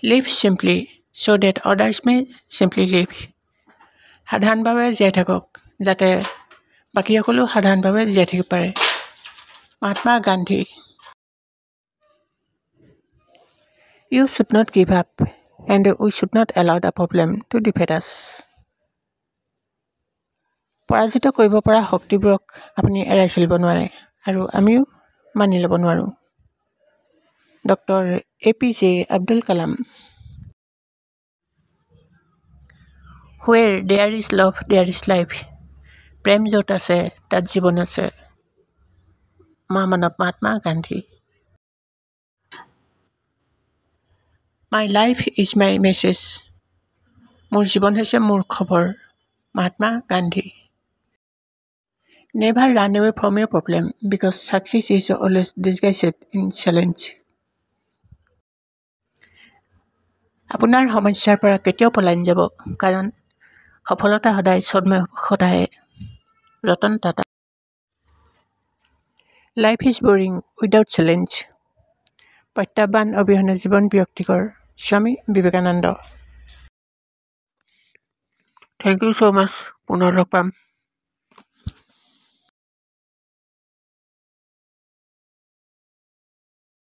Live simply so that others may simply live. সাধাৰণভাৱে জীয়াই থাকক যাতে বাকীসকলেও সাধাৰণভাৱে জীয়াই থাকিব পাৰে। Mahatma Gandhi. You should not give up and we should not allow the problem to defeat us. পৰাজিত কৰিব পৰা শক্তিবোৰক আপুনি এৰাই চলিব নোৱাৰে আৰু আমিও মানি ল'ব নোৱাৰোঁ। Doctor APJ Abdul Kalam. Where there is love, there is life. প্ৰেম য'ত আছে তাত জীৱন আছে। মহামানৱ Mahatma Gandhi. My life is my message. মোৰ জীৱন হৈছে মোৰ খবৰ। Mahatma Gandhi. Never run away from your problem because success is always disguised in challenge. আপোনাৰ সমস্যাৰ পৰা কেতিয়াও পলাই নাযাব কাৰণ সফলতা সদায় ছদ্মবেশত আহে। Ratan Tata. Life is boring without challenge. প্ৰত্যাহ্বান অবিহনে জীৱন বিৰক্তিকৰ। Swami Vivekananda. Thank you so much. পুনৰ লগ পাম।